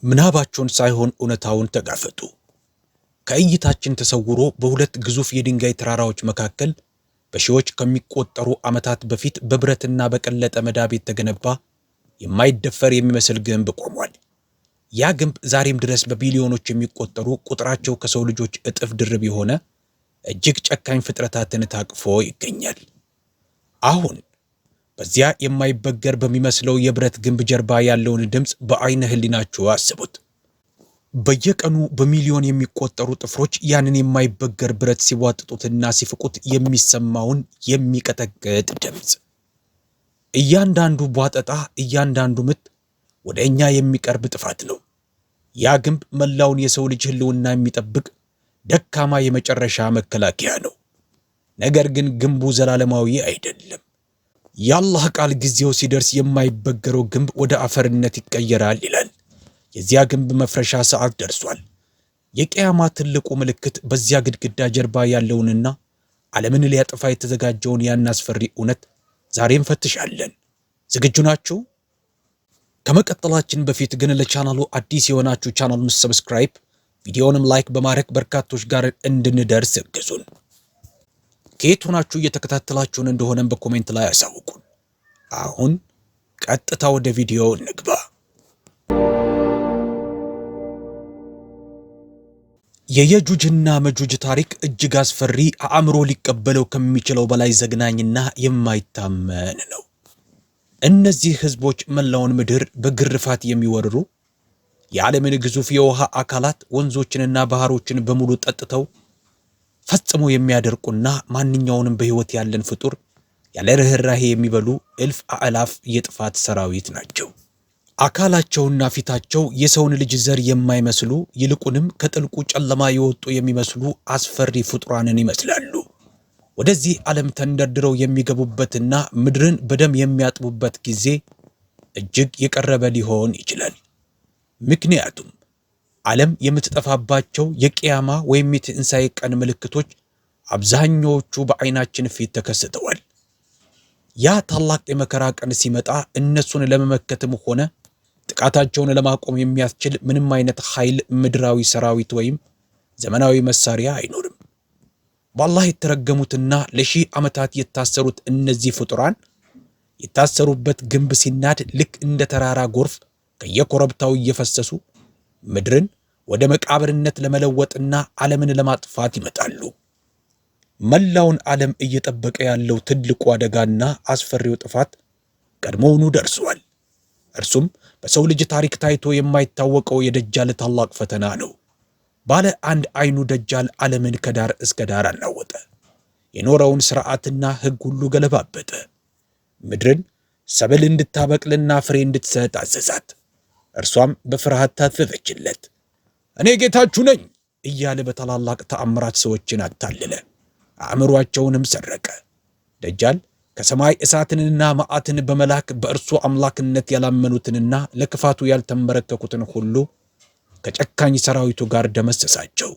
ምናባቸውን ሳይሆን እውነታውን ተጋፈጡ። ከእይታችን ተሰውሮ በሁለት ግዙፍ የድንጋይ ተራራዎች መካከል በሺዎች ከሚቆጠሩ ዓመታት በፊት በብረትና በቀለጠ መዳብ የተገነባ የማይደፈር የሚመስል ግንብ ቆሟል። ያ ግንብ ዛሬም ድረስ በቢሊዮኖች የሚቆጠሩ ቁጥራቸው ከሰው ልጆች እጥፍ ድርብ የሆነ እጅግ ጨካኝ ፍጥረታትን ታቅፎ ይገኛል። አሁን በዚያ የማይበገር በሚመስለው የብረት ግንብ ጀርባ ያለውን ድምፅ በአይነ ህሊናችሁ አስቡት። በየቀኑ በሚሊዮን የሚቆጠሩ ጥፍሮች ያንን የማይበገር ብረት ሲቧጥጡትና ሲፍቁት የሚሰማውን የሚቀጠቅጥ ድምፅ። እያንዳንዱ ቧጠጣ፣ እያንዳንዱ ምት ወደ እኛ የሚቀርብ ጥፋት ነው። ያ ግንብ መላውን የሰው ልጅ ህልውና የሚጠብቅ ደካማ የመጨረሻ መከላከያ ነው። ነገር ግን ግንቡ ዘላለማዊ አይደለም። የአላህ ቃል ጊዜው ሲደርስ የማይበገረው ግንብ ወደ አፈርነት ይቀየራል ይላል። የዚያ ግንብ መፍረሻ ሰዓት ደርሷል። የቂያማ ትልቁ ምልክት በዚያ ግድግዳ ጀርባ ያለውንና ዓለምን ሊያጠፋ የተዘጋጀውን ያን አስፈሪ እውነት ዛሬ እንፈትሻለን። ዝግጁ ናችሁ? ከመቀጠላችን በፊት ግን ለቻናሉ አዲስ የሆናችሁ ቻናሉን ሰብስክራይብ፣ ቪዲዮውንም ላይክ በማድረግ በርካቶች ጋር እንድንደርስ እግዙን። ከየት ሆናችሁ እየተከታተላችሁን እንደሆነም በኮሜንት ላይ አሳውቁን። አሁን ቀጥታ ወደ ቪዲዮ እንግባ። የየጁጅና መጁጅ ታሪክ እጅግ አስፈሪ፣ አእምሮ ሊቀበለው ከሚችለው በላይ ዘግናኝና የማይታመን ነው። እነዚህ ህዝቦች መላውን ምድር በግርፋት የሚወርሩ፣ የዓለምን ግዙፍ የውሃ አካላት ወንዞችንና ባህሮችን በሙሉ ጠጥተው ፈጽሞ የሚያደርቁና ማንኛውንም በህይወት ያለን ፍጡር ያለ ርህራሄ የሚበሉ እልፍ አእላፍ የጥፋት ሰራዊት ናቸው። አካላቸውና ፊታቸው የሰውን ልጅ ዘር የማይመስሉ ይልቁንም ከጥልቁ ጨለማ የወጡ የሚመስሉ አስፈሪ ፍጡራንን ይመስላሉ። ወደዚህ ዓለም ተንደርድረው የሚገቡበትና ምድርን በደም የሚያጥቡበት ጊዜ እጅግ የቀረበ ሊሆን ይችላል። ምክንያቱም ዓለም የምትጠፋባቸው የቂያማ ወይም የትንሣኤ ቀን ምልክቶች አብዛኛዎቹ በዓይናችን ፊት ተከስተዋል። ያ ታላቅ የመከራ ቀን ሲመጣ እነሱን ለመመከትም ሆነ ጥቃታቸውን ለማቆም የሚያስችል ምንም አይነት ኃይል፣ ምድራዊ ሰራዊት ወይም ዘመናዊ መሳሪያ አይኖርም። በአላህ የተረገሙትና ለሺህ ዓመታት የታሰሩት እነዚህ ፍጡራን የታሰሩበት ግንብ ሲናድ ልክ እንደ ተራራ ጎርፍ ከየኮረብታው እየፈሰሱ ምድርን ወደ መቃብርነት ለመለወጥና ዓለምን ለማጥፋት ይመጣሉ። መላውን ዓለም እየጠበቀ ያለው ትልቁ አደጋና አስፈሪው ጥፋት ቀድሞውኑ ደርሷል። እርሱም በሰው ልጅ ታሪክ ታይቶ የማይታወቀው የደጃል ታላቅ ፈተና ነው። ባለ አንድ አይኑ ደጃል ዓለምን ከዳር እስከ ዳር አናወጠ። የኖረውን ሥርዓትና ሕግ ሁሉ ገለባበጠ። ምድርን ሰብል እንድታበቅልና ፍሬ እንድትሰጥ አዘዛት። እርሷም በፍርሃት ታዘዘችለት። እኔ ጌታችሁ ነኝ እያለ በታላላቅ ተአምራት ሰዎችን አታለለ፣ አእምሯቸውንም ሰረቀ። ደጃል ከሰማይ እሳትንና መዓትን በመላክ በእርሱ አምላክነት ያላመኑትንና ለክፋቱ ያልተንበረከኩትን ሁሉ ከጨካኝ ሰራዊቱ ጋር ደመሰሳቸው።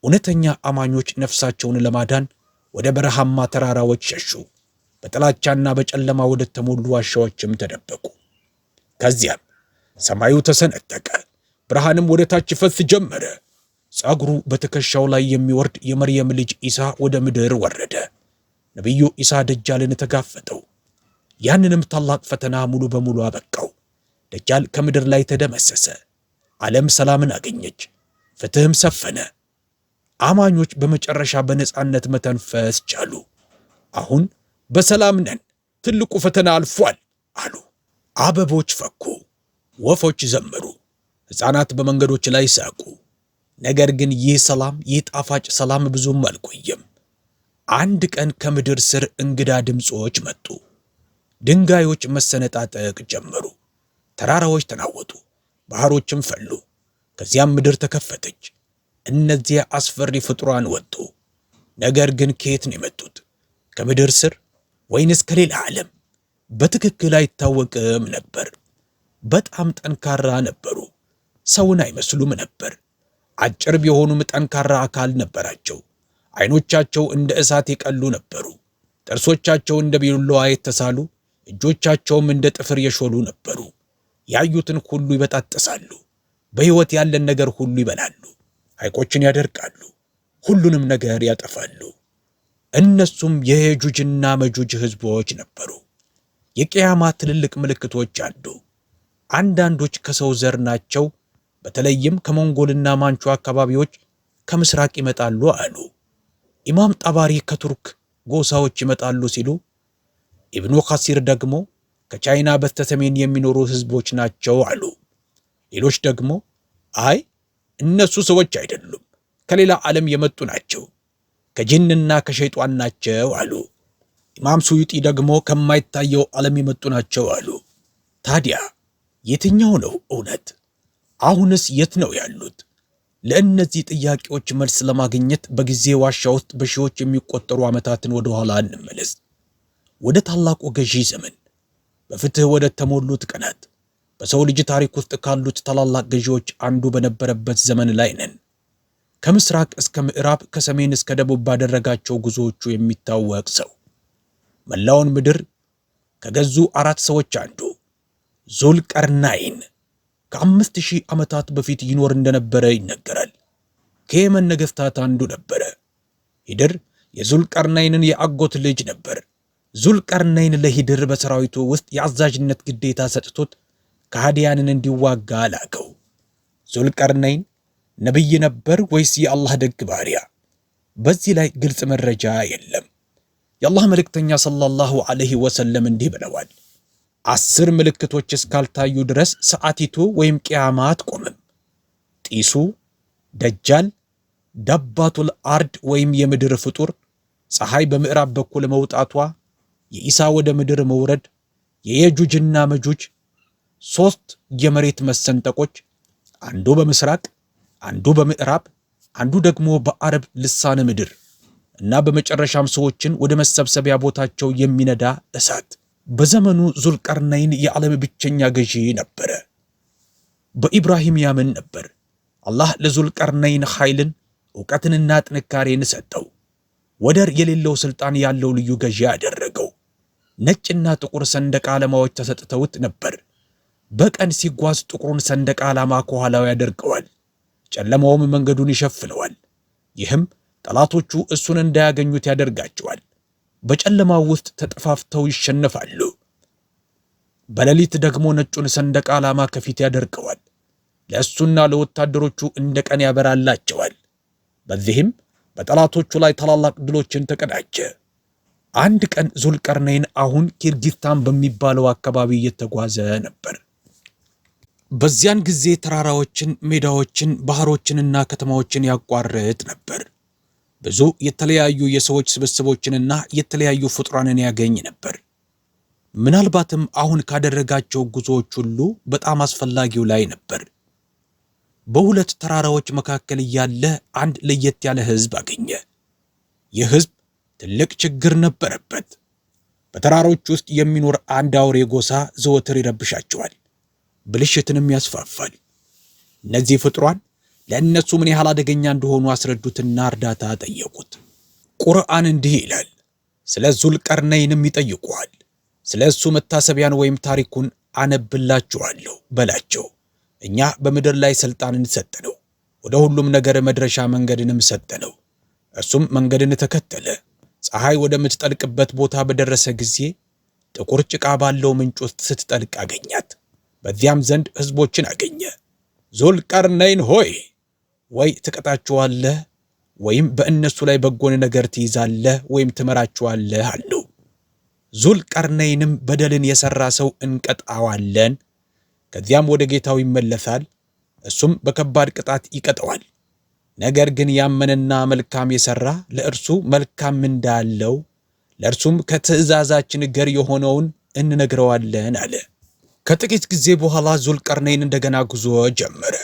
እውነተኛ አማኞች ነፍሳቸውን ለማዳን ወደ በረሃማ ተራራዎች ሸሹ። በጥላቻና በጨለማ ወደ ተሞሉ ዋሻዎችም ተደበቁ። ከዚያም ሰማዩ ተሰነጠቀ፣ ብርሃንም ወደ ታች ፈስ ጀመረ። ጸጉሩ በትከሻው ላይ የሚወርድ የመርየም ልጅ ኢሳ ወደ ምድር ወረደ። ነቢዩ ኢሳ ደጃልን ተጋፈጠው። ያንንም ታላቅ ፈተና ሙሉ በሙሉ አበቃው። ደጃል ከምድር ላይ ተደመሰሰ። ዓለም ሰላምን አገኘች፣ ፍትህም ሰፈነ። አማኞች በመጨረሻ በነጻነት መተንፈስ ቻሉ። አሁን በሰላም ነን፣ ትልቁ ፈተና አልፏል አሉ። አበቦች ፈኩ፣ ወፎች ዘመሩ፣ ሕፃናት በመንገዶች ላይ ሳቁ። ነገር ግን ይህ ሰላም፣ ይህ ጣፋጭ ሰላም ብዙም አልቆየም። አንድ ቀን ከምድር ስር እንግዳ ድምፆች መጡ። ድንጋዮች መሰነጣጠቅ ጀመሩ። ተራራዎች ተናወጡ፣ ባህሮችም ፈሉ። ከዚያም ምድር ተከፈተች። እነዚያ አስፈሪ ፍጡራን ወጡ። ነገር ግን ከየት ነው የመጡት? ከምድር ስር ወይንስ ከሌላ ዓለም? በትክክል አይታወቅም ነበር። በጣም ጠንካራ ነበሩ። ሰውን አይመስሉም ነበር። አጭር ቢሆኑም ጠንካራ አካል ነበራቸው። አይኖቻቸው እንደ እሳት የቀሉ ነበሩ። ጥርሶቻቸው እንደ ቢላዋ የተሳሉ፣ እጆቻቸውም እንደ ጥፍር የሾሉ ነበሩ። ያዩትን ሁሉ ይበጣጥሳሉ። በሕይወት ያለን ነገር ሁሉ ይበላሉ፣ ሐይቆችን ያደርቃሉ፣ ሁሉንም ነገር ያጠፋሉ። እነሱም የየጁጅና መጁጅ ሕዝቦች ነበሩ። የቂያማ ትልልቅ ምልክቶች አሉ። አንዳንዶች ከሰው ዘር ናቸው፣ በተለይም ከሞንጎልና ማንቹ አካባቢዎች ከምስራቅ ይመጣሉ አሉ። ኢማም ጠባሪ ከቱርክ ጎሳዎች ይመጣሉ ሲሉ፣ ኢብኑ ከሲር ደግሞ ከቻይና በስተሰሜን የሚኖሩ ሕዝቦች ናቸው አሉ። ሌሎች ደግሞ አይ እነሱ ሰዎች አይደሉም፣ ከሌላ ዓለም የመጡ ናቸው፣ ከጂንና ከሸይጧን ናቸው አሉ። ኢማም ሱዩጢ ደግሞ ከማይታየው ዓለም የመጡ ናቸው አሉ። ታዲያ የትኛው ነው እውነት? አሁንስ የት ነው ያሉት? ለእነዚህ ጥያቄዎች መልስ ለማግኘት በጊዜ ዋሻ ውስጥ በሺዎች የሚቆጠሩ ዓመታትን ወደ ኋላ እንመለስ። ወደ ታላቁ ገዢ ዘመን፣ በፍትህ ወደ ተሞሉት ቀናት፣ በሰው ልጅ ታሪክ ውስጥ ካሉት ታላላቅ ገዢዎች አንዱ በነበረበት ዘመን ላይ ነን። ከምስራቅ እስከ ምዕራብ፣ ከሰሜን እስከ ደቡብ ባደረጋቸው ጉዞዎቹ የሚታወቅ ሰው፣ መላውን ምድር ከገዙ 4 ሰዎች አንዱ ዙልቀርናይን ከ5000 ዓመታት በፊት ይኖር እንደነበረ ይነገራል። ከየመን ነገሥታት አንዱ ነበረ። ሂድር የዙልቀርናይንን የአጎት ልጅ ነበር። ዙልቀርናይን ለሂድር በሰራዊቱ ውስጥ የአዛዥነት ግዴታ ሰጥቶት ከሃዲያንን እንዲዋጋ ላከው። ዙልቀርናይን ነብይ ነበር ወይስ የአላህ ደግ ባሪያ? በዚህ ላይ ግልጽ መረጃ የለም። የአላህ መልእክተኛ ሰለላሁ ዐለይሂ ወሰለም እንዲህ ብለዋል፣ 10 ምልክቶች እስካልታዩ ድረስ ሰዓቲቱ ወይም ቂያማ አትቆምም። ጢሱ፣ ደጃል፣ ዳባቱል አርድ ወይም የምድር ፍጡር፣ ፀሐይ በምዕራብ በኩል መውጣቷ፣ የኢሳ ወደ ምድር መውረድ፣ የየጁጅና መጁጅ 3 የመሬት መሰንጠቆች፣ አንዱ በምስራቅ፣ አንዱ በምዕራብ፣ አንዱ ደግሞ በአረብ ልሳነ ምድር እና በመጨረሻም ሰዎችን ወደ መሰብሰቢያ ቦታቸው የሚነዳ እሳት። በዘመኑ ዙልቀርናይን የዓለም ብቸኛ ገዢ ነበረ። በኢብራሂም ያምን ነበር። አላህ ለዙልቀርናይን ኃይልን ዕውቀትንና ጥንካሬን ሰጠው። ወደር የሌለው ሥልጣን ያለው ልዩ ገዢ አደረገው። ነጭና ጥቁር ሰንደቅ ዓላማዎች ተሰጥተውት ነበር። በቀን ሲጓዝ ጥቁሩን ሰንደቅ ዓላማ ከኋላው ያደርገዋል፣ ጨለማውም መንገዱን ይሸፍነዋል። ይህም ጠላቶቹ እሱን እንዳያገኙት ያደርጋቸዋል። በጨለማው ውስጥ ተጠፋፍተው ይሸነፋሉ። በሌሊት ደግሞ ነጩን ሰንደቅ ዓላማ ከፊት ያደርገዋል። ለእሱና ለወታደሮቹ እንደ ቀን ያበራላቸዋል። በዚህም በጠላቶቹ ላይ ታላላቅ ድሎችን ተቀዳጀ። አንድ ቀን ዙልቀርናይን አሁን ኪርጊስታን በሚባለው አካባቢ እየተጓዘ ነበር። በዚያን ጊዜ ተራራዎችን፣ ሜዳዎችን፣ ባህሮችንና ከተማዎችን ያቋርጥ ነበር። ብዙ የተለያዩ የሰዎች ስብስቦችንና የተለያዩ ፍጡራንን ያገኝ ነበር። ምናልባትም አሁን ካደረጋቸው ጉዞዎች ሁሉ በጣም አስፈላጊው ላይ ነበር። በሁለት ተራራዎች መካከል ያለ አንድ ለየት ያለ ሕዝብ አገኘ። ይህ ሕዝብ ትልቅ ችግር ነበረበት። በተራሮች ውስጥ የሚኖር አንድ አውሬ ጎሳ ዘወትር ይረብሻቸዋል፣ ብልሽትንም ያስፋፋል። እነዚህ ፍጡራን ለእነሱ ምን ያህል አደገኛ እንደሆኑ አስረዱትና እርዳታ ጠየቁት። ቁርአን እንዲህ ይላል፣ ስለ ዙልቀርነይንም ይጠይቁሃል፣ ስለ እሱ መታሰቢያን ወይም ታሪኩን አነብላችኋለሁ በላቸው። እኛ በምድር ላይ ሥልጣንን ሰጠነው፣ ወደ ሁሉም ነገር መድረሻ መንገድንም ሰጠነው። እርሱም መንገድን ተከተለ። ፀሐይ ወደምትጠልቅበት ቦታ በደረሰ ጊዜ ጥቁር ጭቃ ባለው ምንጭ ውስጥ ስትጠልቅ አገኛት። በዚያም ዘንድ ሕዝቦችን አገኘ። ዙልቀርነይን ሆይ ወይ ትቀጣቸዋለህ ወይም በእነሱ ላይ በጎን ነገር ትይዛለህ ወይም ትመራቸዋለህ አለው። ዙልቀርነይንም በደልን የሠራ ሰው እንቀጣዋለን፣ ከዚያም ወደ ጌታው ይመለሳል፣ እሱም በከባድ ቅጣት ይቀጠዋል። ነገር ግን ያመነና መልካም የሠራ ለእርሱ መልካም እንዳለው ለእርሱም ከትእዛዛችን ገር የሆነውን እንነግረዋለን አለ። ከጥቂት ጊዜ በኋላ ዙልቀርነይን እንደገና ጉዞ ጀመረ።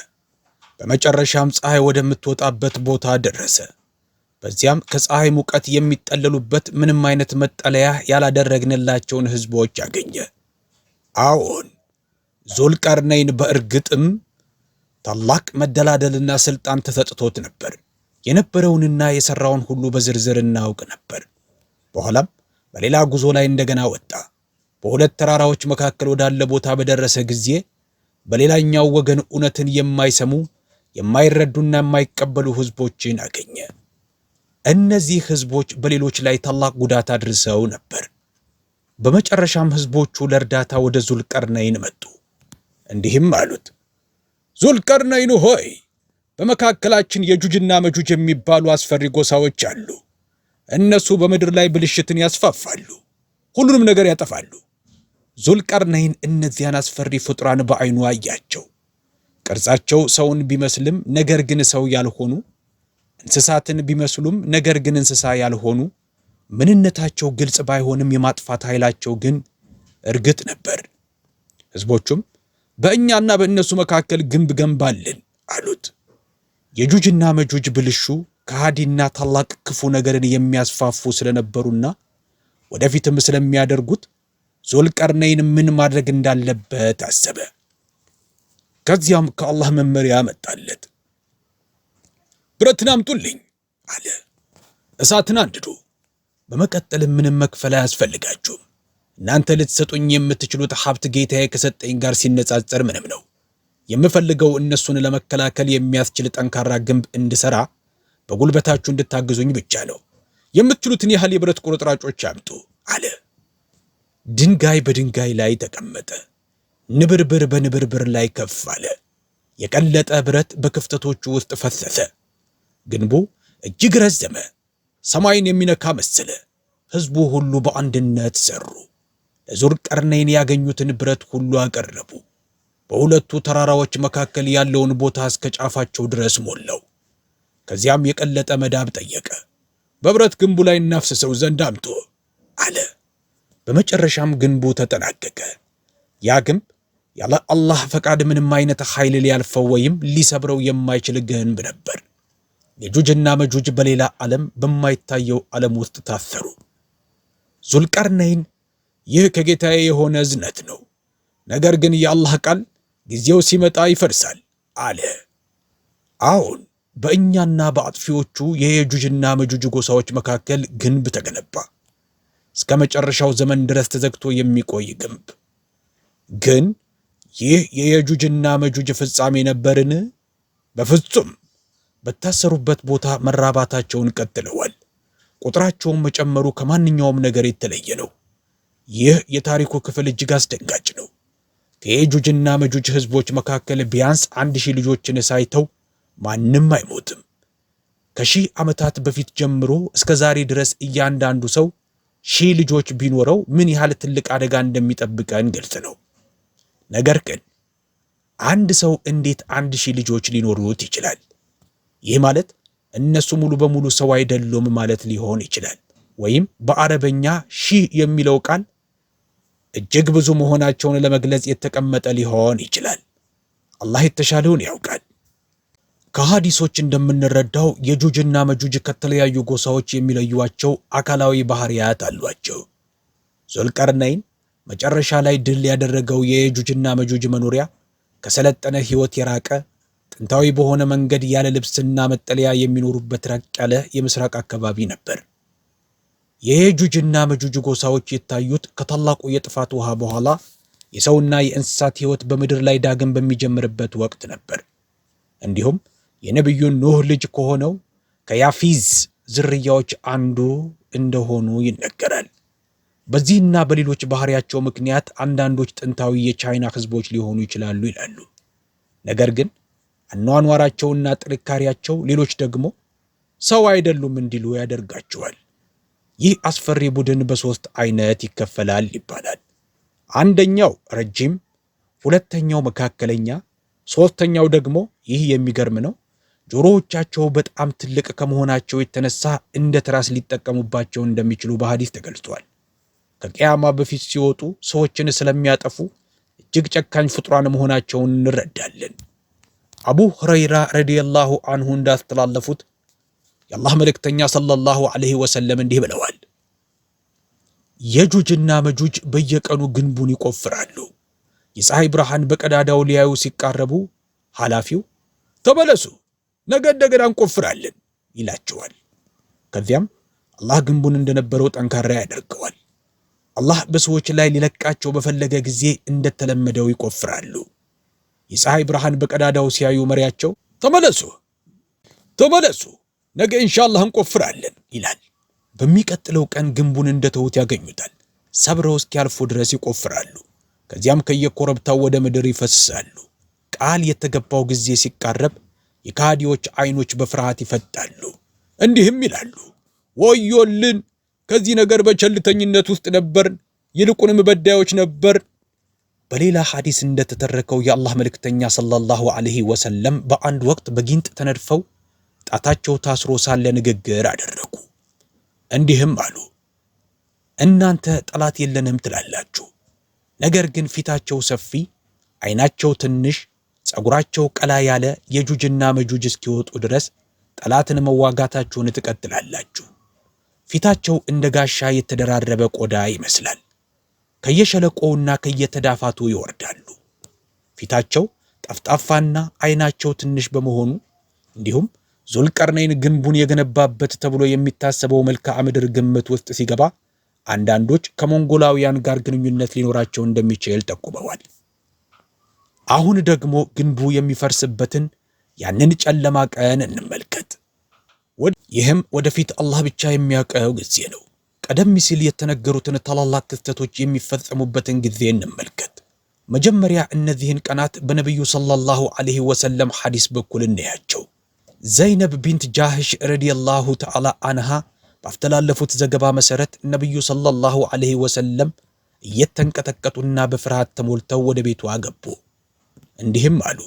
በመጨረሻም ፀሐይ ወደምትወጣበት ቦታ ደረሰ። በዚያም ከፀሐይ ሙቀት የሚጠለሉበት ምንም አይነት መጠለያ ያላደረግንላቸውን ሕዝቦች አገኘ። አዎን ዙልቀርነይን በእርግጥም ታላቅ መደላደልና ሥልጣን ተሰጥቶት ነበር። የነበረውንና የሠራውን ሁሉ በዝርዝር እናውቅ ነበር። በኋላም በሌላ ጉዞ ላይ እንደገና ወጣ። በሁለት ተራራዎች መካከል ወዳለ ቦታ በደረሰ ጊዜ በሌላኛው ወገን እውነትን የማይሰሙ የማይረዱና የማይቀበሉ ህዝቦችን አገኘ። እነዚህ ህዝቦች በሌሎች ላይ ታላቅ ጉዳት አድርሰው ነበር። በመጨረሻም ህዝቦቹ ለእርዳታ ወደ ዙልቀርነይን መጡ። እንዲህም አሉት፣ ዙልቀርነይን ሆይ በመካከላችን የጁጅና መጁጅ የሚባሉ አስፈሪ ጎሳዎች አሉ። እነሱ በምድር ላይ ብልሽትን ያስፋፋሉ፣ ሁሉንም ነገር ያጠፋሉ። ዙልቀርነይን እነዚያን አስፈሪ ፍጡራን በዓይኑ አያቸው። ቅርጻቸው ሰውን ቢመስልም ነገር ግን ሰው ያልሆኑ፣ እንስሳትን ቢመስሉም ነገር ግን እንስሳ ያልሆኑ፣ ምንነታቸው ግልጽ ባይሆንም የማጥፋት ኃይላቸው ግን እርግጥ ነበር። ህዝቦቹም በእኛና በእነሱ መካከል ግንብ ገንባልን አሉት። የጁጅና መጁጅ ብልሹ ከሃዲና ታላቅ ክፉ ነገርን የሚያስፋፉ ስለነበሩና ወደፊትም ስለሚያደርጉት ዙልቀርነይን ምን ማድረግ እንዳለበት አሰበ። ከዚያም ከአላህ መመሪያ መጣለት። ብረትን አምጡልኝ አለ። እሳትን አንድዱ። በመቀጠልም ምንም መክፈል አያስፈልጋችሁም። እናንተ ልትሰጡኝ የምትችሉት ሀብት ጌታዬ ከሰጠኝ ጋር ሲነጻጸር ምንም ነው። የምፈልገው እነሱን ለመከላከል የሚያስችል ጠንካራ ግንብ እንድሰራ በጉልበታችሁ እንድታግዙኝ ብቻ ነው። የምትችሉትን ያህል የብረት ቁርጥራጮች አምጡ አለ። ድንጋይ በድንጋይ ላይ ተቀመጠ። ንብርብር በንብርብር ላይ ከፍ አለ። የቀለጠ ብረት በክፍተቶቹ ውስጥ ፈሰሰ። ግንቡ እጅግ ረዘመ፣ ሰማይን የሚነካ መሰለ። ህዝቡ ሁሉ በአንድነት ሰሩ። ለዙልቀርነይን ያገኙትን ብረት ሁሉ አቀረቡ። በሁለቱ ተራራዎች መካከል ያለውን ቦታ እስከ ጫፋቸው ድረስ ሞላው። ከዚያም የቀለጠ መዳብ ጠየቀ። በብረት ግንቡ ላይ እናፍስሰው ዘንድ አምጡ አለ። በመጨረሻም ግንቡ ተጠናቀቀ። ያ ግንብ ያለ አላህ ፈቃድ ምንም አይነት ኃይል ሊያልፈው ወይም ሊሰብረው የማይችል ግንብ ነበር። የጁጅና መጁጅ በሌላ ዓለም በማይታየው ዓለም ውስጥ ታሰሩ። ዙልቀርነይን ይህ ከጌታዬ የሆነ እዝነት ነው፣ ነገር ግን የአላህ ቃል ጊዜው ሲመጣ ይፈርሳል አለ። አሁን በእኛና በአጥፊዎቹ የየጁጅና መጁጅ ጎሳዎች መካከል ግንብ ተገነባ። እስከ መጨረሻው ዘመን ድረስ ተዘግቶ የሚቆይ ግንብ። ግን ይህ የየጁጅና መጁጅ ፍጻሜ ነበርን? በፍጹም። በታሰሩበት ቦታ መራባታቸውን ቀጥለዋል። ቁጥራቸውን መጨመሩ ከማንኛውም ነገር የተለየ ነው። ይህ የታሪኩ ክፍል እጅግ አስደንጋጭ ነው። ከየጁጅና መጁጅ ህዝቦች መካከል ቢያንስ 1000 ልጆችን ሳይተው ማንም አይሞትም። ከ1000 ዓመታት በፊት ጀምሮ እስከ ዛሬ ድረስ እያንዳንዱ ሰው 1000 ልጆች ቢኖረው ምን ያህል ትልቅ አደጋ እንደሚጠብቀን ግልጽ ነው። ነገር ግን አንድ ሰው እንዴት 1000 ልጆች ሊኖሩት ይችላል? ይህ ማለት እነሱ ሙሉ በሙሉ ሰው አይደሉም ማለት ሊሆን ይችላል። ወይም በአረበኛ 1000 የሚለው ቃል እጅግ ብዙ መሆናቸውን ለመግለጽ የተቀመጠ ሊሆን ይችላል። አላህ የተሻለውን ያውቃል። ከሐዲሶች እንደምንረዳው የጁጅና መጁጅ ከተለያዩ ጎሳዎች የሚለዩዋቸው አካላዊ ባህሪያት አሏቸው። ዙልቀርነይን መጨረሻ ላይ ድል ያደረገው የየጁጅና መጁጅ መኖሪያ ከሰለጠነ ህይወት የራቀ ጥንታዊ በሆነ መንገድ ያለ ልብስና መጠለያ የሚኖሩበት ራቅ ያለ የምስራቅ አካባቢ ነበር። የየጁጅና መጁጅ ጎሳዎች የታዩት ከታላቁ የጥፋት ውሃ በኋላ የሰውና የእንስሳት ህይወት በምድር ላይ ዳግም በሚጀምርበት ወቅት ነበር። እንዲሁም የነቢዩ ኑህ ልጅ ከሆነው ከያፊዝ ዝርያዎች አንዱ እንደሆኑ ይነገራል። በዚህና በሌሎች ባህሪያቸው ምክንያት አንዳንዶች ጥንታዊ የቻይና ህዝቦች ሊሆኑ ይችላሉ ይላሉ። ነገር ግን አኗኗራቸውና ጥንካሬያቸው ሌሎች ደግሞ ሰው አይደሉም እንዲሉ ያደርጋቸዋል። ይህ አስፈሪ ቡድን በ3 አይነት ይከፈላል ይባላል። አንደኛው ረጅም፣ ሁለተኛው መካከለኛ፣ ሶስተኛው ደግሞ ይህ የሚገርም ነው፣ ጆሮዎቻቸው በጣም ትልቅ ከመሆናቸው የተነሳ እንደ ትራስ ሊጠቀሙባቸው እንደሚችሉ በሐዲስ ተገልጿል። ከቂያማ በፊት ሲወጡ ሰዎችን ስለሚያጠፉ እጅግ ጨካኝ ፍጡራን መሆናቸውን እንረዳለን። አቡ ሁረይራ ረዲየላሁ አንሁ እንዳስተላለፉት የአላህ መልእክተኛ ሰለላሁ ዐለይሂ ወሰለም እንዲህ ብለዋል፣ የጁጅና መጁጅ በየቀኑ ግንቡን ይቆፍራሉ። የፀሐይ ብርሃን በቀዳዳው ሊያዩ ሲቃረቡ ኃላፊው ተመለሱ፣ ነገ እንደገና እንቆፍራለን ይላቸዋል። ከዚያም አላህ ግንቡን እንደነበረው ጠንካራ ያደርገዋል። አላህ በሰዎች ላይ ሊለቃቸው በፈለገ ጊዜ እንደተለመደው ይቆፍራሉ። የፀሐይ ብርሃን በቀዳዳው ሲያዩ መሪያቸው ተመለሱ ነገ ኢንሻአላህ እንቆፍራለን ይላል። በሚቀጥለው ቀን ግንቡን እንደተውት ያገኙታል። ሰብረው እስኪያልፉ ድረስ ይቆፍራሉ። ከዚያም ከየኮረብታው ወደ ምድር ይፈስሳሉ። ቃል የተገባው ጊዜ ሲቃረብ የካዲዎች አይኖች በፍርሃት ይፈጣሉ። እንዲህም ይላሉ፣ ወዮልን! ከዚህ ነገር በቸልተኝነት ውስጥ ነበርን፣ ይልቁንም በዳዮች ነበር። በሌላ ሐዲስ እንደተተረከው የአላህ መልእክተኛ ሰለላሁ ዐለይሂ ወሰለም በአንድ ወቅት በጊንጥ ተነድፈው ጣታቸው ታስሮ ሳለ ንግግር አደረጉ። እንዲህም አሉ፣ እናንተ ጠላት የለንም ትላላችሁ፣ ነገር ግን ፊታቸው ሰፊ፣ አይናቸው ትንሽ፣ ጸጉራቸው ቀላ ያለ የጁጅና መጁጅ እስኪወጡ ድረስ ጠላትን መዋጋታችሁን ትቀጥላላችሁ። ፊታቸው እንደ ጋሻ የተደራረበ ቆዳ ይመስላል። ከየሸለቆውና ከየተዳፋቱ ይወርዳሉ። ፊታቸው ጠፍጣፋና አይናቸው ትንሽ በመሆኑ እንዲሁም ዙልቀርነይን ግንቡን የገነባበት ተብሎ የሚታሰበው መልክዓ ምድር ግምት ውስጥ ሲገባ አንዳንዶች ከሞንጎላውያን ጋር ግንኙነት ሊኖራቸው እንደሚችል ጠቁመዋል። አሁን ደግሞ ግንቡ የሚፈርስበትን ያንን ጨለማ ቀን እንመልከት። ይህም ወደፊት አላህ ብቻ የሚያውቀው ጊዜ ነው። ቀደም ሲል የተነገሩትን ታላላቅ ክስተቶች የሚፈጸሙበትን ጊዜ እንመልከት። መጀመሪያ እነዚህን ቀናት በነቢዩ ሰለላሁ ዐለይሂ ወሰለም ሐዲስ በኩል እናያቸው። ዘይነብ ቢንት ጃህሽ ረዲየላሁ ተዓላ አንሃ ባስተላለፉት ዘገባ መሰረት ነቢዩ ሰለላሁ ዐለይሂ ወሰለም እየተንቀጠቀጡና በፍርሃት ተሞልተው ወደ ቤቷ ገቡ። እንዲህም አሉ፣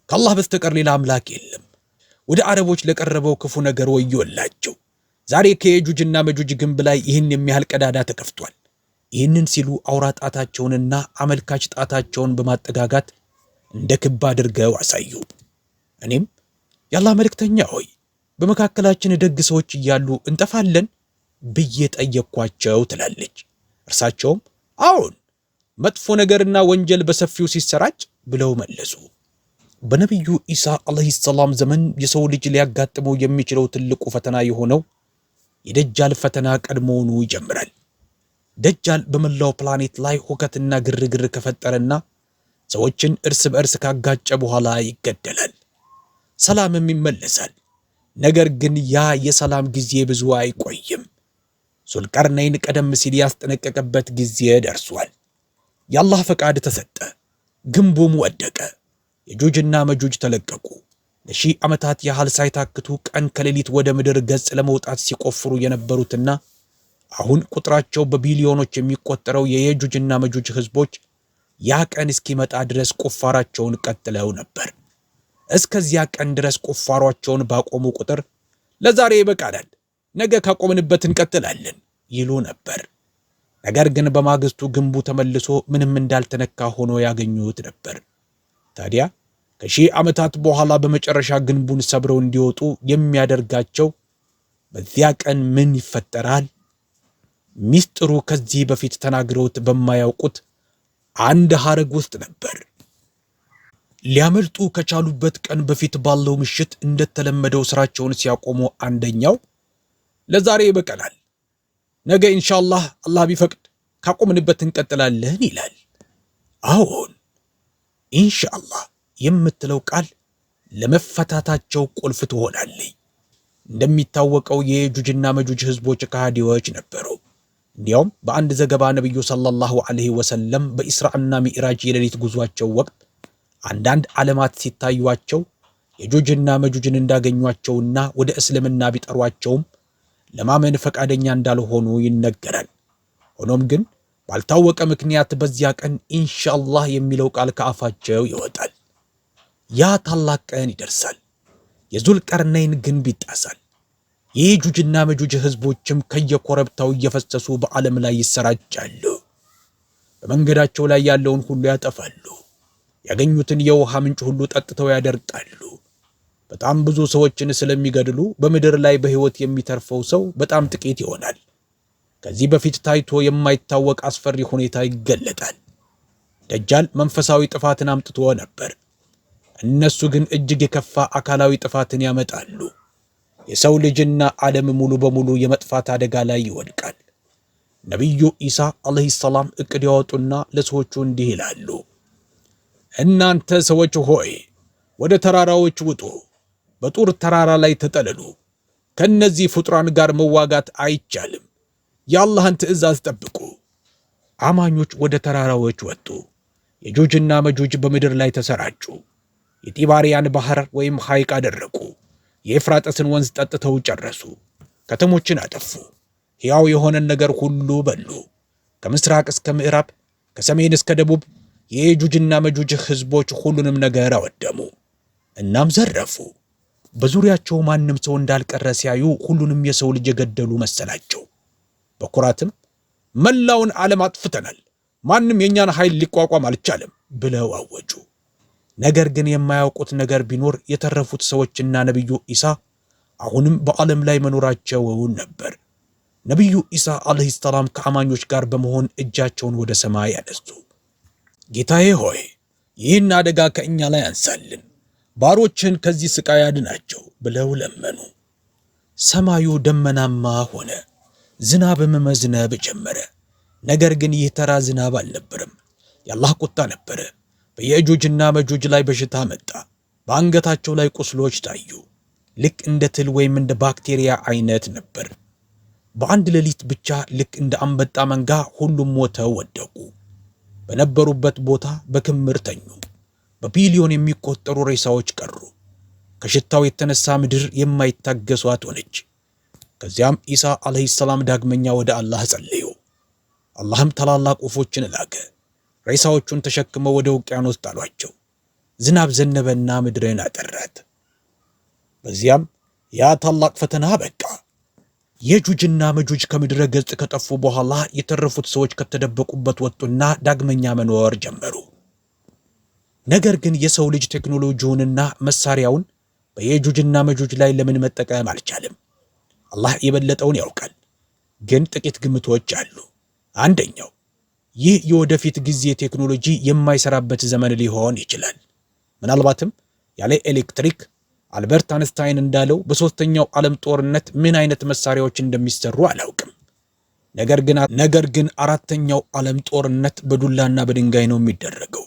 ከአላህ በስተቀር ሌላ አምላክ የለም። ወደ አረቦች ለቀረበው ክፉ ነገር ወዮላቸው። ዛሬ ከየጁጅና መጁጅ ግንብ ላይ ይህን የሚያህል ቀዳዳ ተከፍቷል። ይህንን ሲሉ አውራ ጣታቸውንና አመልካች ጣታቸውን በማጠጋጋት እንደ ክብ አድርገው አሳዩ። እኔም የአላህ መልእክተኛ ሆይ በመካከላችን ደግ ሰዎች እያሉ እንጠፋለን ብዬ ጠየቅኳቸው ትላለች። እርሳቸውም አዎን፣ መጥፎ ነገርና ወንጀል በሰፊው ሲሰራጭ ብለው መለሱ። በነቢዩ ኢሳ ዓለይሂ ሰላም ዘመን የሰው ልጅ ሊያጋጥመው የሚችለው ትልቁ ፈተና የሆነው የደጃል ፈተና ቀድሞውኑ ይጀምራል። ደጃል በመላው ፕላኔት ላይ ሁከትና ግርግር ከፈጠረና ሰዎችን እርስ በእርስ ካጋጨ በኋላ ይገደላል። ሰላምም ይመለሳል። ነገር ግን ያ የሰላም ጊዜ ብዙ አይቆይም። ዙልቀርነይን ቀደም ሲል ያስጠነቀቀበት ጊዜ ደርሷል። የአላህ ፈቃድ ተሰጠ። ግንቡም ወደቀ። የጁጅና መጁጅ ተለቀቁ። ለሺህ ዓመታት ያህል ሳይታክቱ ቀን ከሌሊት ወደ ምድር ገጽ ለመውጣት ሲቆፍሩ የነበሩትና አሁን ቁጥራቸው በቢሊዮኖች የሚቆጠረው የየጁጅና መጁጅ ህዝቦች ያ ቀን እስኪመጣ ድረስ ቁፋራቸውን ቀጥለው ነበር። እስከዚያ ቀን ድረስ ቁፋሯቸውን ባቆሙ ቁጥር ለዛሬ ይበቃናል፣ ነገ ካቆምንበት እንቀጥላለን ይሉ ነበር። ነገር ግን በማግስቱ ግንቡ ተመልሶ ምንም እንዳልተነካ ሆኖ ያገኙት ነበር። ታዲያ ከሺህ ዓመታት በኋላ በመጨረሻ ግንቡን ሰብረው እንዲወጡ የሚያደርጋቸው በዚያ ቀን ምን ይፈጠራል? ሚስጥሩ ከዚህ በፊት ተናግረውት በማያውቁት አንድ ሐረግ ውስጥ ነበር። ሊያመልጡ ከቻሉበት ቀን በፊት ባለው ምሽት እንደተለመደው ስራቸውን ሲያቆሙ አንደኛው ለዛሬ ይበቃናል፣ ነገ ኢንሻአላህ አላህ ቢፈቅድ ካቆምንበት እንቀጥላለን ይላል። አዎን ኢንሻአላህ የምትለው ቃል ለመፈታታቸው ቁልፍ ትሆናለች። እንደሚታወቀው የየጁጅና መጁጅ ህዝቦች ከሃዲዎች ነበሩ። እንዲያውም በአንድ ዘገባ ነብዩ ሰለላሁ ዐለይሂ ወሰለም በኢስራእና ሚዕራጅ የሌሊት ጉዟቸው ወቅት አንዳንድ ዓለማት ሲታዩአቸው የጁጅና መጁጅን እንዳገኟቸውና ወደ እስልምና ቢጠሯቸውም ለማመን ፈቃደኛ እንዳልሆኑ ይነገራል። ሆኖም ግን ባልታወቀ ምክንያት በዚያ ቀን ኢንሻአላህ የሚለው ቃል ከአፋቸው ይወጣል። ያ ታላቅ ቀን ይደርሳል። የዙልቀርነይን ግንብ ይጣሳል። የየጁጅና መጁጅ ህዝቦችም ከየኮረብታው እየፈሰሱ በዓለም ላይ ይሰራጫሉ። በመንገዳቸው ላይ ያለውን ሁሉ ያጠፋሉ። ያገኙትን የውሃ ምንጭ ሁሉ ጠጥተው ያደርቃሉ። በጣም ብዙ ሰዎችን ስለሚገድሉ በምድር ላይ በህይወት የሚተርፈው ሰው በጣም ጥቂት ይሆናል። ከዚህ በፊት ታይቶ የማይታወቅ አስፈሪ ሁኔታ ይገለጣል። ደጃል መንፈሳዊ ጥፋትን አምጥቶ ነበር። እነሱ ግን እጅግ የከፋ አካላዊ ጥፋትን ያመጣሉ። የሰው ልጅና ዓለም ሙሉ በሙሉ የመጥፋት አደጋ ላይ ይወድቃል። ነቢዩ ኢሳ ዓለይሂ ሰላም እቅድ ያወጡና ለሰዎቹ እንዲህ ይላሉ፣ እናንተ ሰዎች ሆይ ወደ ተራራዎች ውጡ፣ በጡር ተራራ ላይ ተጠለሉ። ከነዚህ ፍጡራን ጋር መዋጋት አይቻልም። የአላህን ትእዛዝ ጠብቁ። አማኞች ወደ ተራራዎች ወጡ። የጁጅና መጁጅ በምድር ላይ ተሰራጩ። የጢባሪያን ባህር ወይም ሐይቅ አደረቁ። የኤፍራጥስን ወንዝ ጠጥተው ጨረሱ። ከተሞችን አጠፉ። ሕያው የሆነን ነገር ሁሉ በሉ። ከምስራቅ እስከ ምዕራብ፣ ከሰሜን እስከ ደቡብ የጁጅና መጁጅ ሕዝቦች ሁሉንም ነገር አወደሙ። እናም ዘረፉ። በዙሪያቸው ማንም ሰው እንዳልቀረ ሲያዩ ሁሉንም የሰው ልጅ የገደሉ መሰላቸው። በኩራትም መላውን ዓለም አጥፍተናል፣ ማንም የኛን ኃይል ሊቋቋም አልቻለም ብለው አወጁ። ነገር ግን የማያውቁት ነገር ቢኖር የተረፉት ሰዎችና ነቢዩ ኢሳ አሁንም በዓለም ላይ መኖራቸውን ነበር። ነቢዩ ኢሳ አለይሂ ሰላም ከአማኞች ጋር በመሆን እጃቸውን ወደ ሰማይ ያነሱ። ጌታዬ ሆይ ይህን አደጋ ከእኛ ላይ አንሳልን፣ ባሮችን ከዚህ ስቃይ አድናቸው ብለው ለመኑ። ሰማዩ ደመናማ ሆነ፣ ዝናብም መዝነብ ጀመረ። ነገር ግን ይህ ተራ ዝናብ አልነበረም፣ የአላህ ቁጣ ነበረ። በየእጁጅና መጁጅ ላይ በሽታ መጣ። በአንገታቸው ላይ ቁስሎች ታዩ። ልክ እንደ ትል ወይም እንደ ባክቴሪያ አይነት ነበር። በአንድ ሌሊት ብቻ ልክ እንደ አንበጣ መንጋ ሁሉም ሞተው ወደቁ። በነበሩበት ቦታ በክምር ተኙ። በቢሊዮን የሚቆጠሩ ሬሳዎች ቀሩ። ከሽታው የተነሳ ምድር የማይታገሷት ሆነች። ከዚያም ኢሳ አለይሂ ሰላም ዳግመኛ ወደ አላህ ጸለዩ። አላህም ታላላቅ ወፎችን ላከ። ሬሳዎቹን ተሸክመው ወደ ውቅያኖስ ጣሏቸው። ዝናብ ዘነበና ምድርን አጠራት። በዚያም ያ ታላቅ ፈተና በቃ። የጁጅና መጁጅ ከምድረ ገጽ ከጠፉ በኋላ የተረፉት ሰዎች ከተደበቁበት ወጡና ዳግመኛ መኖር ጀመሩ። ነገር ግን የሰው ልጅ ቴክኖሎጂውንና መሳሪያውን በየጁጅና መጁጅ ላይ ለምን መጠቀም አልቻለም? አላህ የበለጠውን ያውቃል። ግን ጥቂት ግምቶች አሉ። አንደኛው ይህ የወደፊት ጊዜ ቴክኖሎጂ የማይሰራበት ዘመን ሊሆን ይችላል። ምናልባትም ያለ ኤሌክትሪክ አልበርት አንስታይን እንዳለው በሶስተኛው ዓለም ጦርነት ምን አይነት መሳሪያዎች እንደሚሰሩ አላውቅም። ነገር ግን አራተኛው ዓለም ጦርነት በዱላና በድንጋይ ነው የሚደረገው።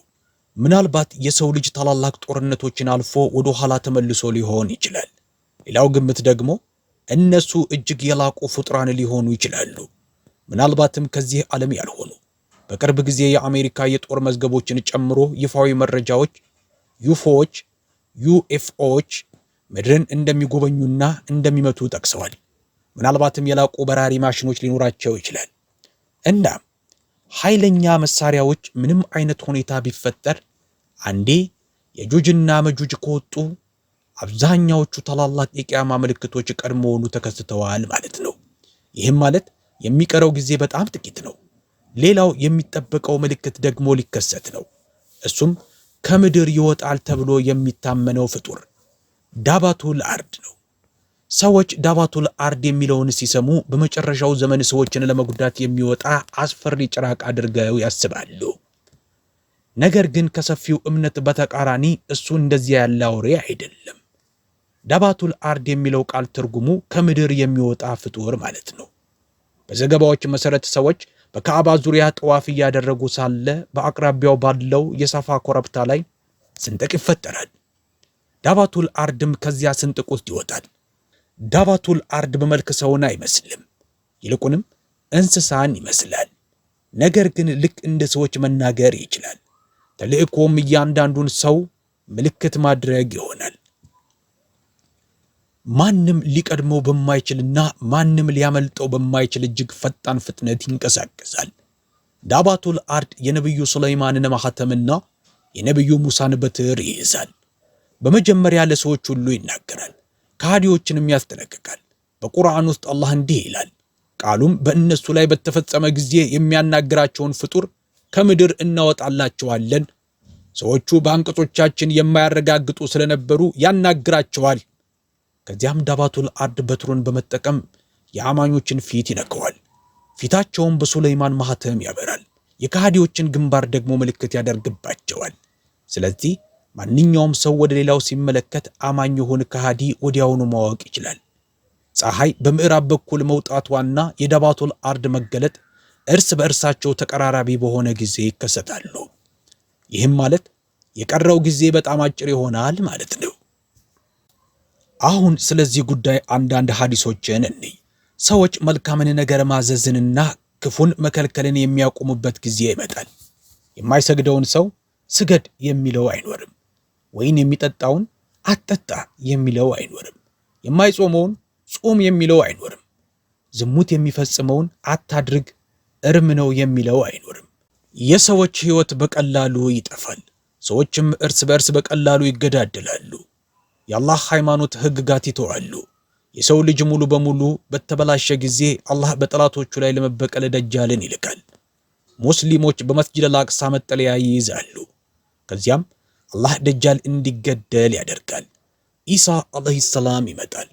ምናልባት የሰው ልጅ ታላላቅ ጦርነቶችን አልፎ ወደ ኋላ ተመልሶ ሊሆን ይችላል። ሌላው ግምት ደግሞ እነሱ እጅግ የላቁ ፍጡራን ሊሆኑ ይችላሉ። ምናልባትም ከዚህ ዓለም ያልሆኑ። በቅርብ ጊዜ የአሜሪካ የጦር መዝገቦችን ጨምሮ ይፋዊ መረጃዎች ዩኤፍኦዎች ምድርን እንደሚጎበኙና እንደሚመቱ ጠቅሰዋል። ምናልባትም የላቁ በራሪ ማሽኖች ሊኖራቸው ይችላል። እናም ኃይለኛ መሳሪያዎች ምንም አይነት ሁኔታ ቢፈጠር አንዴ የጁጅና መጁጅ ከወጡ አብዛኛዎቹ ታላላቅ የቂያማ ምልክቶች ቀድሞውኑ ተከስተዋል ማለት ነው። ይህም ማለት የሚቀረው ጊዜ በጣም ጥቂት ነው። ሌላው የሚጠበቀው ምልክት ደግሞ ሊከሰት ነው። እሱም ከምድር ይወጣል ተብሎ የሚታመነው ፍጡር ዳባቱል አርድ ነው። ሰዎች ዳባቱል አርድ የሚለውን ሲሰሙ በመጨረሻው ዘመን ሰዎችን ለመጉዳት የሚወጣ አስፈሪ ጭራቅ አድርገው ያስባሉ። ነገር ግን ከሰፊው እምነት በተቃራኒ እሱ እንደዚያ ያለ አውሬ አይደለም። ዳባቱል አርድ የሚለው ቃል ትርጉሙ ከምድር የሚወጣ ፍጡር ማለት ነው። በዘገባዎች መሰረት ሰዎች በካዕባ ዙሪያ ጠዋፍ እያደረጉ ሳለ በአቅራቢያው ባለው የሳፋ ኮረብታ ላይ ስንጥቅ ይፈጠራል። ዳባቱል አርድም ከዚያ ስንጥቅ ውስጥ ይወጣል። ዳባቱል አርድ በመልክ ሰውን አይመስልም፣ ይልቁንም እንስሳን ይመስላል። ነገር ግን ልክ እንደ ሰዎች መናገር ይችላል። ተልእኮም እያንዳንዱን ሰው ምልክት ማድረግ ይሆናል። ማንም ሊቀድመው በማይችልና ማንም ሊያመልጠው በማይችል እጅግ ፈጣን ፍጥነት ይንቀሳቀሳል። ዳባቱል አርድ የነቢዩ ሱለይማንን ማህተምና የነቢዩ ሙሳን በትር ይይዛል። በመጀመሪያ ለሰዎች ሁሉ ይናገራል፣ ከሃዲዎችንም ያስጠነቅቃል። በቁርአን ውስጥ አላህ እንዲህ ይላል፣ ቃሉም በእነሱ ላይ በተፈጸመ ጊዜ የሚያናግራቸውን ፍጡር ከምድር እናወጣላቸዋለን። ሰዎቹ በአንቀጾቻችን የማያረጋግጡ ስለነበሩ ያናግራቸዋል። ከዚያም ዳባቱል አርድ በትሩን በመጠቀም የአማኞችን ፊት ይነከዋል። ፊታቸውም በሱለይማን ማህተም ያበራል። የከሃዲዎችን ግንባር ደግሞ ምልክት ያደርግባቸዋል። ስለዚህ ማንኛውም ሰው ወደ ሌላው ሲመለከት አማኝ የሆነ ከሃዲ ወዲያውኑ ማወቅ ይችላል። ፀሐይ በምዕራብ በኩል መውጣቷና የዳባቱል አርድ መገለጥ እርስ በእርሳቸው ተቀራራቢ በሆነ ጊዜ ይከሰታሉ። ይህም ማለት የቀረው ጊዜ በጣም አጭር ይሆናል ማለት ነው። አሁን ስለዚህ ጉዳይ አንዳንድ ሐዲሶችን እንይ። ሰዎች መልካምን ነገር ማዘዝንና ክፉን መከልከልን የሚያቆሙበት ጊዜ ይመጣል። የማይሰግደውን ሰው ስገድ የሚለው አይኖርም። ወይን የሚጠጣውን አትጠጣ የሚለው አይኖርም። የማይጾመውን ጾም የሚለው አይኖርም። ዝሙት የሚፈጽመውን አታድርግ እርም ነው የሚለው አይኖርም። የሰዎች ሕይወት በቀላሉ ይጠፋል። ሰዎችም እርስ በእርስ በቀላሉ ይገዳደላሉ። የአላህ ሃይማኖት ሕግጋት ይተዋሉ። የሰው ልጅ ሙሉ በሙሉ በተበላሸ ጊዜ አላህ በጠላቶቹ ላይ ለመበቀል ደጃልን ይልካል። ሙስሊሞች በመስጂድ አልአቅሳ መጠለያ ይይዛሉ። ከዚያም አላህ ደጃል እንዲገደል ያደርጋል። ኢሳ አለይሂ ሰላም ይመጣል።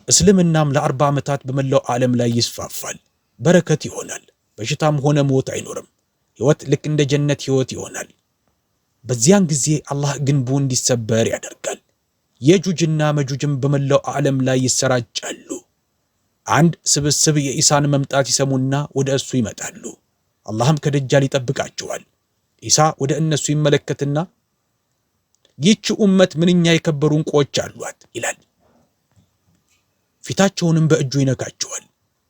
እስልምናም ለ40 ዓመታት በመላው ዓለም ላይ ይስፋፋል። በረከት ይሆናል። በሽታም ሆነ ሞት አይኖርም። ሕይወት ልክ እንደ ጀነት ሕይወት ይሆናል። በዚያን ጊዜ አላህ ግንቡ እንዲሰበር ያደርጋል። የጁጅና መጁጅም በመላው ዓለም ላይ ይሰራጫሉ። አንድ ስብስብ የኢሳን መምጣት ይሰሙና ወደ እሱ ይመጣሉ። አላህም ከደጃል ይጠብቃቸዋል። ኢሳ ወደ እነሱ ይመለከትና ይህች ኡመት ምንኛ የከበሩ ዕንቁዎች አሏት ይላል። ፊታቸውንም በእጁ ይነካቸዋል።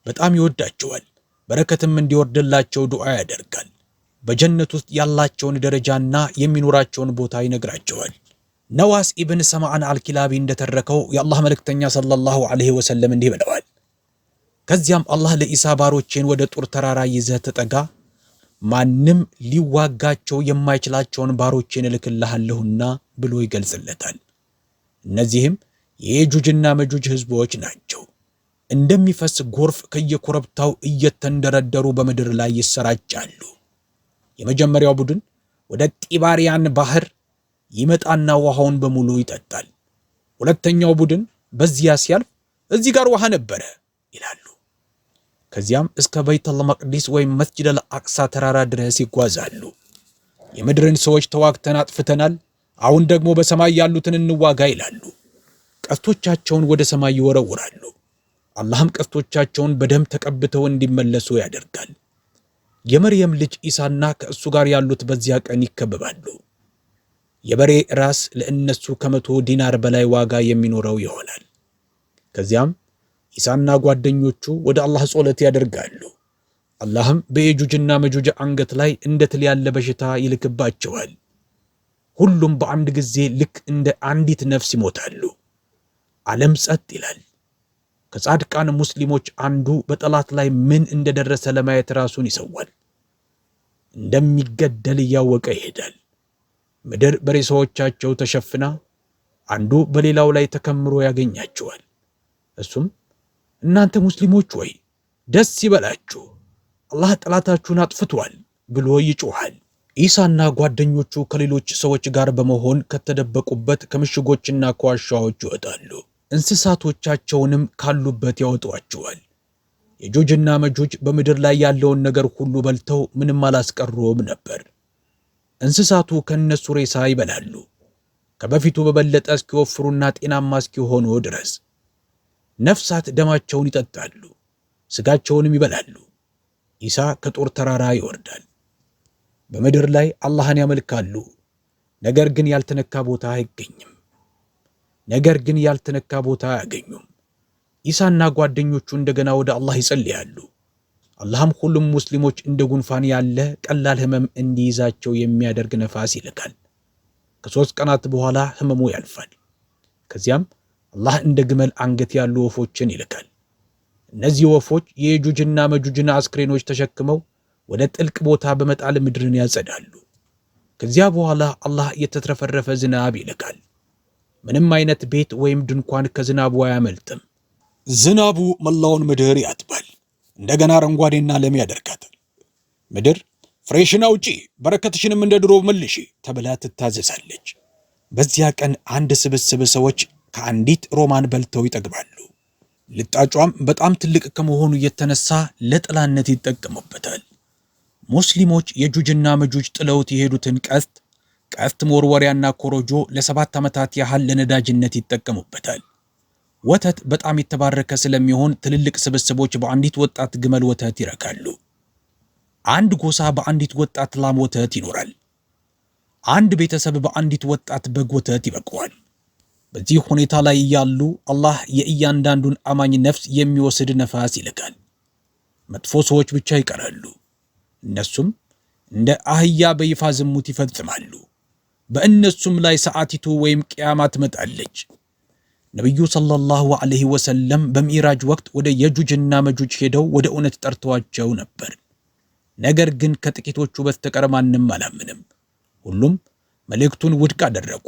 በጣም ይወዳቸዋል። በረከትም እንዲወርድላቸው ዱዓ ያደርጋል። በጀነት ውስጥ ያላቸውን ደረጃና የሚኖራቸውን ቦታ ይነግራቸዋል። ነዋስ ኢብን ሰማዓን አልኪላቢ እንደተረከው የአላህ መልእክተኛ ሰለላሁ ዐለይሂ ወሰለም እንዲህ ብለዋል። ከዚያም አላህ ለኢሳ ባሮቼን ወደ ጡር ተራራ ይዘህ ተጠጋ፣ ማንም ሊዋጋቸው የማይችላቸውን ባሮቼን እልክልሃለሁና ብሎ ይገልጽለታል። እነዚህም የየጁጅና መጁጅ ህዝቦች ናቸው። እንደሚፈስ ጎርፍ ከየኮረብታው እየተንደረደሩ በምድር ላይ ይሰራጫሉ። የመጀመሪያው ቡድን ወደ ጢባሪያን ባህር ይመጣና ውሃውን በሙሉ ይጠጣል። ሁለተኛው ቡድን በዚያ ሲያልፍ እዚህ ጋር ውሃ ነበረ ይላሉ። ከዚያም እስከ በይተል መቅዲስ ወይም መስጂድ አልአቅሳ ተራራ ድረስ ይጓዛሉ። የምድርን ሰዎች ተዋግተን አጥፍተናል፣ አሁን ደግሞ በሰማይ ያሉትን እንዋጋ ይላሉ። ቀስቶቻቸውን ወደ ሰማይ ይወረውራሉ። አላህም ቀስቶቻቸውን በደም ተቀብተው እንዲመለሱ ያደርጋል። የመርየም ልጅ ኢሳና ከእሱ ጋር ያሉት በዚያ ቀን ይከበባሉ። የበሬ ራስ ለእነሱ ከ100 ዲናር በላይ ዋጋ የሚኖረው ይሆናል። ከዚያም ኢሳና ጓደኞቹ ወደ አላህ ጸሎት ያደርጋሉ። አላህም በየጁጅና መጁጅ አንገት ላይ እንደ ትል ያለ በሽታ ይልክባቸዋል። ሁሉም በአንድ ጊዜ ልክ እንደ አንዲት ነፍስ ይሞታሉ። ዓለም ጸጥ ይላል። ከጻድቃን ሙስሊሞች አንዱ በጠላት ላይ ምን እንደደረሰ ለማየት ራሱን ይሰዋል። እንደሚገደል እያወቀ ይሄዳል። ምድር በሬሳዎቻቸው ተሸፍና አንዱ በሌላው ላይ ተከምሮ ያገኛቸዋል። እሱም እናንተ ሙስሊሞች ወይ ደስ ይበላችሁ፣ አላህ ጠላታችሁን አጥፍቷል ብሎ ይጮሃል። ኢሳና ጓደኞቹ ከሌሎች ሰዎች ጋር በመሆን ከተደበቁበት ከምሽጎችና ከዋሻዎች ይወጣሉ። እንስሳቶቻቸውንም ካሉበት ያወጧቸዋል። የጁጅና መጁጅ በምድር ላይ ያለውን ነገር ሁሉ በልተው ምንም አላስቀሩም ነበር። እንስሳቱ ከነሱ ሬሳ ይበላሉ፣ ከበፊቱ በበለጠ እስኪወፍሩና ጤናማ እስኪሆኑ ድረስ። ነፍሳት ደማቸውን ይጠጣሉ፣ ስጋቸውንም ይበላሉ። ኢሳ ከጦር ተራራ ይወርዳል። በምድር ላይ አላህን ያመልካሉ። ነገር ግን ያልተነካ ቦታ አይገኝም። አያገኙም። ኢሳና ጓደኞቹ እንደገና ወደ አላህ ይጸልያሉ። አላህም ሁሉም ሙስሊሞች እንደ ጉንፋን ያለ ቀላል ህመም እንዲይዛቸው የሚያደርግ ነፋስ ይልካል። ከ3 ቀናት በኋላ ህመሙ ያልፋል። ከዚያም አላህ እንደ ግመል አንገት ያሉ ወፎችን ይልካል። እነዚህ ወፎች የየጁጅና መጁጅን አስክሬኖች ተሸክመው ወደ ጥልቅ ቦታ በመጣል ምድርን ያጸዳሉ። ከዚያ በኋላ አላህ የተትረፈረፈ ዝናብ ይልካል። ምንም አይነት ቤት ወይም ድንኳን ከዝናቡ አያመልጥም። ዝናቡ መላውን ምድር ያጥባል፣ እንደገና አረንጓዴና ለም ያደርጋታል። ምድር ፍሬሽን አውጪ፣ በረከትሽንም እንደ ድሮ መልሺ ተብላ ትታዘዛለች። በዚያ ቀን አንድ ስብስብ ሰዎች ከአንዲት ሮማን በልተው ይጠግባሉ። ልጣጯም በጣም ትልቅ ከመሆኑ የተነሳ ለጥላነት ይጠቀሙበታል። ሙስሊሞች የጁጅና መጁጅ ጥለውት የሄዱትን ቀስት መወርወሪያና ኮረጆ ለ7 ዓመታት ያህል ለነዳጅነት ይጠቀሙበታል። ወተት በጣም የተባረከ ስለሚሆን ትልልቅ ስብስቦች በአንዲት ወጣት ግመል ወተት ይረካሉ። አንድ ጎሳ በአንዲት ወጣት ላም ወተት ይኖራል። አንድ ቤተሰብ በአንዲት ወጣት በግ ወተት ይበቀዋል። በዚህ ሁኔታ ላይ እያሉ አላህ የእያንዳንዱን አማኝ ነፍስ የሚወስድ ነፋስ ይልካል። መጥፎ ሰዎች ብቻ ይቀራሉ። እነሱም እንደ አህያ በይፋ ዝሙት ይፈጽማሉ። በእነሱም ላይ ሰዓቲቱ ወይም ቅያማ ትመጣለች። ነቢዩ ሰለላሁ ዐለይሂ ወሰለም በሚዕራጅ ወቅት ወደ የጁጅና መጁጅ ሄደው ወደ እውነት ጠርተዋቸው ነበር። ነገር ግን ከጥቂቶቹ በስተቀር ማንም አላምንም። ሁሉም መልእክቱን ውድቅ አደረጉ።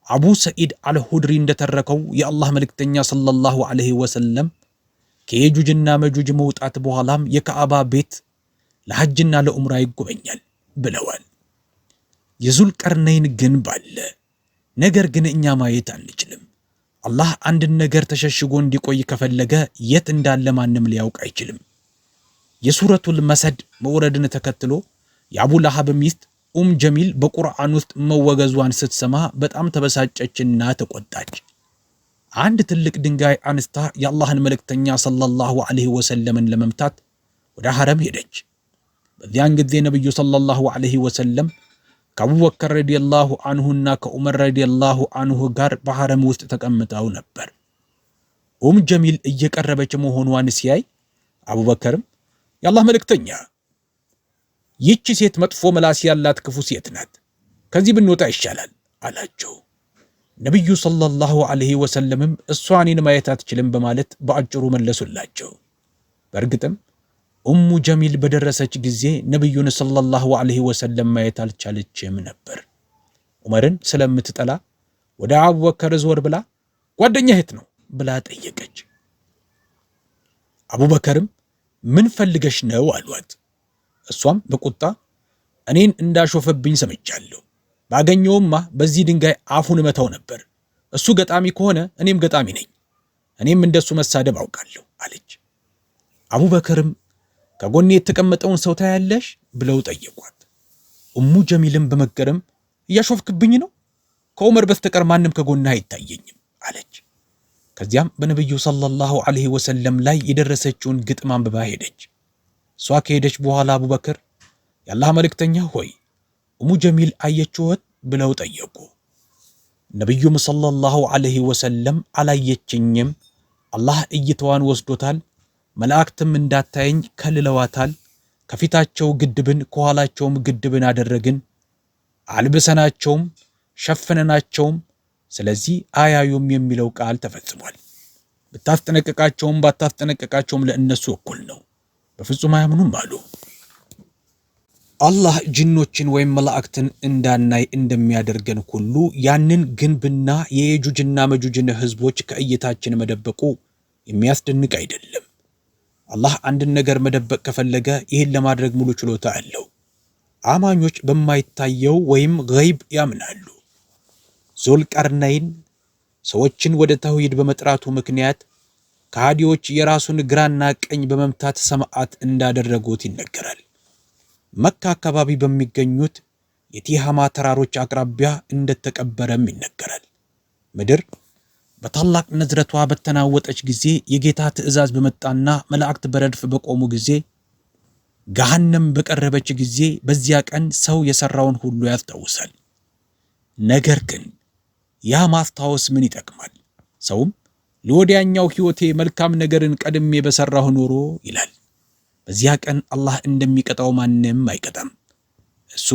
አቡ ሰዒድ አልሁድሪ እንደተረከው የአላህ መልእክተኛ ሰለላሁ ዐለይሂ ወሰለም ከየጁጅና መጁጅ መውጣት በኋላም የካዕባ ቤት ለሐጅና ለዑምራ ይጎበኛል ብለዋል። የዙልቀርነይን ግንብ አለ፣ ነገር ግን እኛ ማየት አንችልም። አላህ አንድን ነገር ተሸሽጎ እንዲቆይ ከፈለገ የት እንዳለ ማንም ሊያውቅ አይችልም። የሱረቱል መሰድ መውረድን ተከትሎ የአቡ ለሃብ ሚስት ጀሚል በቁርአን ውስጥ መወገዟን ስትሰማ በጣም ተበሳጨችና ተቆጣች። አንድ ትልቅ ድንጋይ አንስታ የአላህን መልእክተኛ ሰለላሁ ዐለይሂ ወሰለምን ለመምታት ወደ ሐረም ሄደች። በዚያን ጊዜ ነብዩ ሰለላሁ ዐለይሂ ወሰለም ከአቡበከር ረዲየላሁ አንሁና ከዑመር ረዲየላሁ አንሁ ጋር በሐረም ውስጥ ተቀምጠው ነበር። ጀሚል እየቀረበች መሆኗን ሲያይ አቡበከርም የአላህ መልእክተኛ፣ ይህች ሴት መጥፎ ምላስ ያላት ክፉ ሴት ናት፣ ከዚህ ብንወጣ ይሻላል አላቸው። ነቢዩ ሰለላሁ ዐለይሂ ወሰለምም እሷ እኔን ማየት አትችልም በማለት በአጭሩ መለሱላቸው። በእርግጥም ጀሚል በደረሰች ጊዜ ነቢዩን ሰለላሁ ዐለይሂ ወሰለም ማየት አልቻለችም ነበር። ዑመርን ስለምትጠላ ወደ አቡበከር ዞር ብላ ጓደኛ የት ነው ብላ ጠየቀች። አቡበከርም ምን ፈልገሽ ነው አሏት። እሷም በቁጣ እኔን እንዳሾፈብኝ ሰምቻለሁ፣ ባገኘውማ በዚህ ድንጋይ አፉን መታው ነበር። እሱ ገጣሚ ከሆነ እኔም ገጣሚ ነኝ፣ እኔም እንደሱ መሳደብ አውቃለሁ አለች። አቡበከርም ከጎኔ የተቀመጠውን ሰው ታያለሽ ብለው ጠየቋት። ጀሚልም በመገረም እያሾፍክብኝ ነው? ከዑመር በስተቀር ማንም ከጎና አይታየኝም አለች። ከዚያም በነብዩ ሰለላሁ ዐለይሂ ወሰለም ላይ የደረሰችውን ግጥም አንብባ ሄደች። እሷ ከሄደች በኋላ አቡበክር የአላህ መልእክተኛ ሆይ ጀሚል አየችዎት ብለው ጠየቁ። ነብዩም ሰለላሁ ዐለይሂ ወሰለም አላየችኝም፣ አላህ እይታዋን ወስዶታል፣ መላእክትም እንዳታየኝ ከልለዋታል፣ ከፊታቸው ግድብን ከኋላቸውም ግድብን አደረግን፣ አልብሰናቸውም ሸፍነናቸውም፣ ስለዚህ አያዩም የሚለው ቃል ተፈጽሟል። ብታስጠነቅቃቸውም ባታስጠነቅቃቸውም ለእነሱ እኩል ነው፣ በፍጹም አያምኑም አሉ። አላህ ጅኖችን ወይም መላእክትን እንዳናይ እንደሚያደርገን ሁሉ ያንን ግንብና የየጁጅና መጁጅን ህዝቦች ከእይታችን መደበቁ የሚያስደንቅ አይደለም። አላህ አንድን ነገር መደበቅ ከፈለገ ይህን ለማድረግ ሙሉ ችሎታ አለው። አማኞች በማይታየው ወይም ገይብ ያምናሉ። ዙልቀርነይን ሰዎችን ወደ ተውሂድ በመጥራቱ ምክንያት ከሃዲዎች የራሱን ግራና ቀኝ በመምታት ሰማዕት እንዳደረጉት ይነገራል። መካ አካባቢ በሚገኙት የቲሃማ ተራሮች አቅራቢያ እንደተቀበረም ይነገራል። ምድር በታላቅ ነዝረቷ በተናወጠች ጊዜ የጌታ ትእዛዝ በመጣና መላእክት በረድፍ በቆሙ ጊዜ ገሃነም በቀረበች ጊዜ በዚያ ቀን ሰው የሰራውን ሁሉ ያስታውሳል። ነገር ግን ያ ማስታወስ ምን ይጠቅማል? ሰውም ለወዲያኛው ሕይወቴ መልካም ነገርን ቀድሜ በሰራሁ ኖሮ ይላል። በዚያ ቀን አላህ እንደሚቀጣው ማንም አይቀጣም፣ እሱ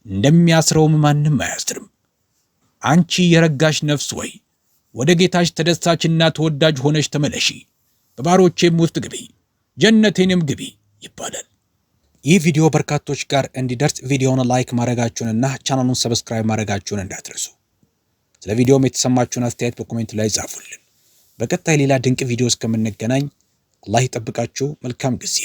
እንደሚያስረውም ማንም አያስርም። አንቺ የረጋሽ ነፍስ ወይ ወደ ጌታሽ ተደሳችና ተወዳጅ ሆነሽ ተመለሺ፣ በባሮቼም ውስጥ ግቢ፣ ጀነቴንም ግቢ ይባላል። ይህ ቪዲዮ በርካቶች ጋር እንዲደርስ ቪዲዮውን ላይክ ማድረጋችሁንና ቻናሉን ሰብስክራይብ ማድረጋችሁን እንዳትረሱ። ስለ ቪዲዮም የተሰማችሁን አስተያየት በኮሜንት ላይ ጻፉልን። በቀጣይ ሌላ ድንቅ ቪዲዮ እስከምንገናኝ አላህ ይጠብቃችሁ። መልካም ጊዜ